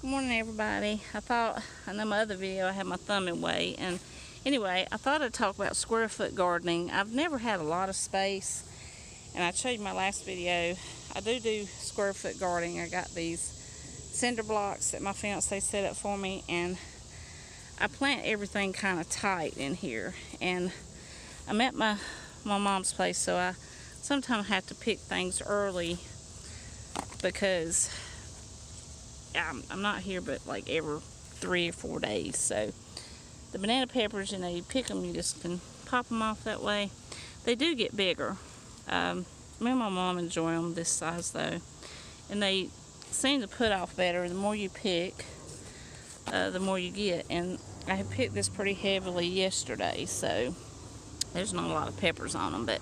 Good morning, everybody. I know my other video I had my thumb in way, and anyway, I thought I'd talk about square foot gardening. I've never had a lot of space, and I showed you my last video. I do square foot gardening. I got these cinder blocks that my fiance set up for me, and I plant everything kind of tight in here. And I'm at my mom's place, so I sometimes have to pick things early because I'm not here but like every 3 or 4 days. So the banana peppers, you pick them, you just can pop them off that way. They do get bigger. Me and my mom enjoy them this size though, and they seem to put off better. The more you pick, the more you get. And I had picked this pretty heavily yesterday, so there's not a lot of peppers on them. But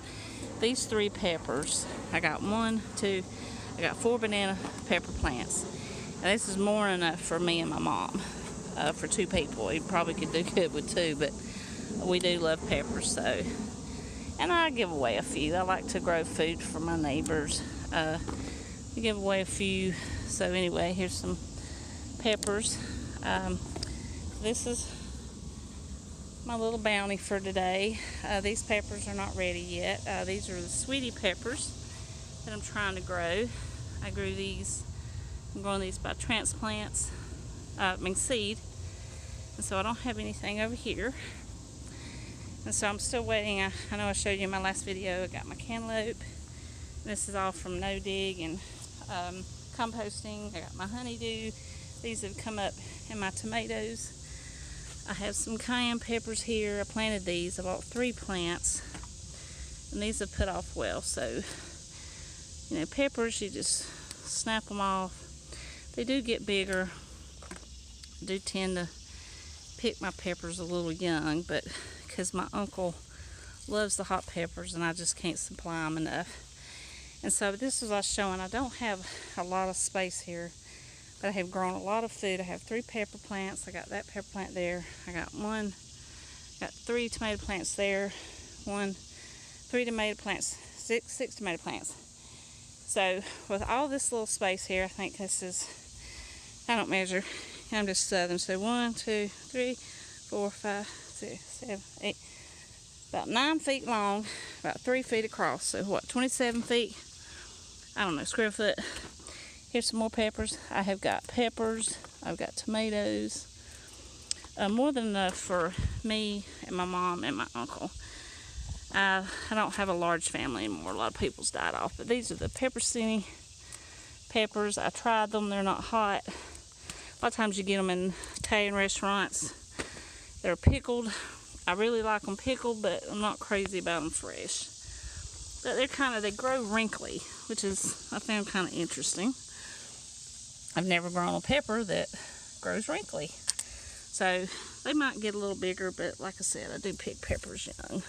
these 3 peppers, I got 4 banana pepper plants. And this is more than enough for me and my mom, for 2 people. You probably could do good with 2, but we do love peppers. So, and I give away a few. I like to grow food for my neighbors. We give away a few. So anyway, here's some peppers. This is my little bounty for today. These peppers are not ready yet. These are the sweetie peppers that I'm trying to grow. I grew these. I'm growing these by transplants, seed, and so I don't have anything over here. And so I'm still waiting. I know I showed you in my last video, I got my cantaloupe. This is all from no dig and composting. I got my honeydew. These have come up in my tomatoes. I have some cayenne peppers here. I planted these. I bought 3 plants, and these have put off well. So, peppers, you just snap them off. They do get bigger. I do tend to pick my peppers a little young, but because my uncle loves the hot peppers and I just can't supply them enough. And so this is what I was showing. I don't have a lot of space here, but I have grown a lot of food. I have 3 pepper plants. I got that pepper plant there. I got 3 tomato plants there. 3 tomato plants, 6 tomato plants. So with all this little space here, I think this is, I don't measure, I'm just southern. So 1, 2, 3, 4, 5, 6, 7, 8, about 9 feet long, about 3 feet across. So what, 27 feet? I don't know, square foot. Here's some more peppers. I have got peppers, I've got tomatoes, more than enough for me and my mom and my uncle. I don't have a large family anymore. A lot of people's died off. But these are the pepperoncini peppers. I tried them. They're not hot. A lot of times you get them in Italian restaurants. They're pickled. I really like them pickled, but I'm not crazy about them fresh. But they grow wrinkly, which is, I found kind of interesting. I've never grown a pepper that grows wrinkly. So they might get a little bigger, but like I said, I do pick peppers young.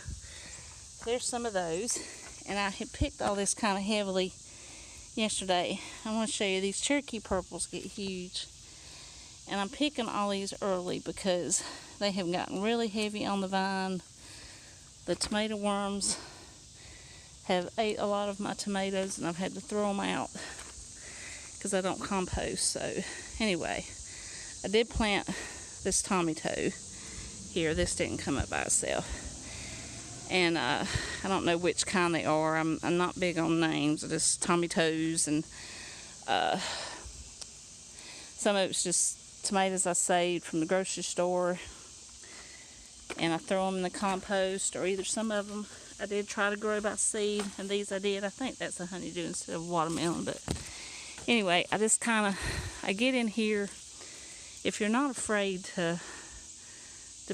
There's some of those, and I had picked all this kind of heavily yesterday. I want to show you these Cherokee purples get huge, and I'm picking all these early because they have gotten really heavy on the vine. The tomato worms have ate a lot of my tomatoes, and I've had to throw them out because I don't compost. So anyway, I did plant this tomato here. This didn't come up by itself. And I don't know which kind they are. I'm not big on names. Just tomatoes, and some of it's just tomatoes I saved from the grocery store, and I throw them in the compost, or either some of them I did try to grow by seed, and these I did. I think that's a honeydew instead of watermelon. But anyway, I just I get in here. If you're not afraid to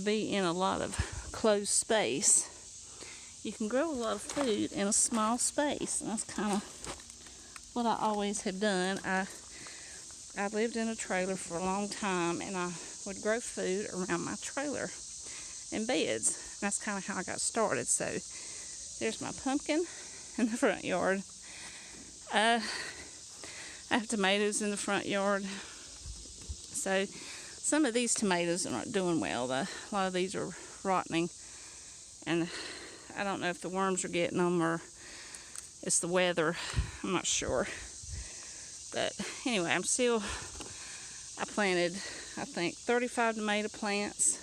be in a lot of closed space, you can grow a lot of food in a small space, and that's kind of what I always have done. I lived in a trailer for a long time, and I would grow food around my trailer in beds. And that's kind of how I got started. So there's my pumpkin in the front yard. I have tomatoes in the front yard. So some of these tomatoes are not doing well. A lot of these are rotting, and I don't know if the worms are getting them or it's the weather. I'm not sure. But anyway, I planted, I think, 35 tomato plants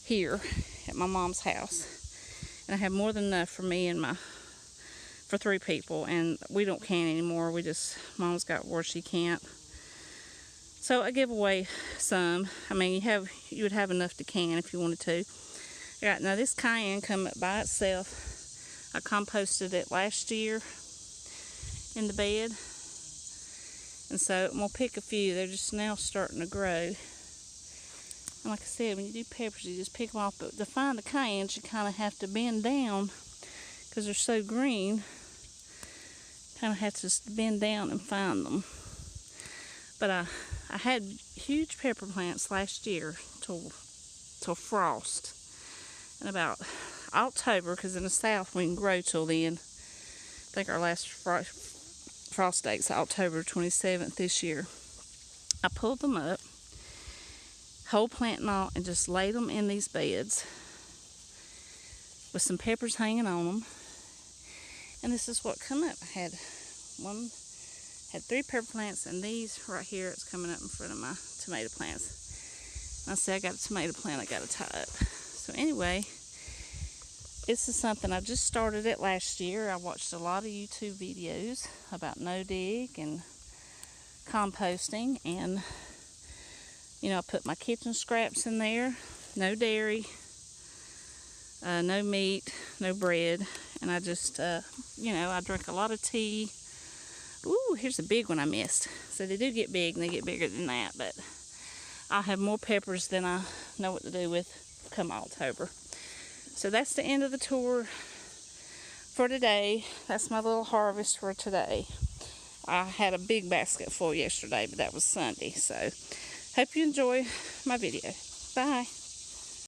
here at my mom's house. And I have more than enough for me and for 3 people. And we don't can anymore. Mom's got where she can't. So I give away some. I mean, you would have enough to can if you wanted to. Alright, now this cayenne come up by itself. I composted it last year in the bed. And so I'm going to pick a few. They're just now starting to grow. And like I said, when you do peppers, you just pick them off. But to find the cayennes, you kind of have to bend down because they're so green. Kind of have to just bend down and find them. But I had huge pepper plants last year till frost. And about October, because in the south we can grow till then. I think our last frost date's October 27th this year. I pulled them up, whole plant and all, and just laid them in these beds with some peppers hanging on them. And this is what come up. I had 3 pepper plants, and these right here, it's coming up in front of my tomato plants. And I say I got a tomato plant I got to tie up. So anyway, this is something I just started it last year. I watched a lot of YouTube videos about no-dig and composting, and I put my kitchen scraps in there. No dairy, no meat, no bread, and I just, I drink a lot of tea. Ooh, here's a big one I missed. So they do get big, and they get bigger than that, but I'll have more peppers than I know what to do with come October. So that's the end of the tour for today. That's my little harvest for today. I had a big basket full yesterday, but that was Sunday. So hope you enjoy my video. Bye.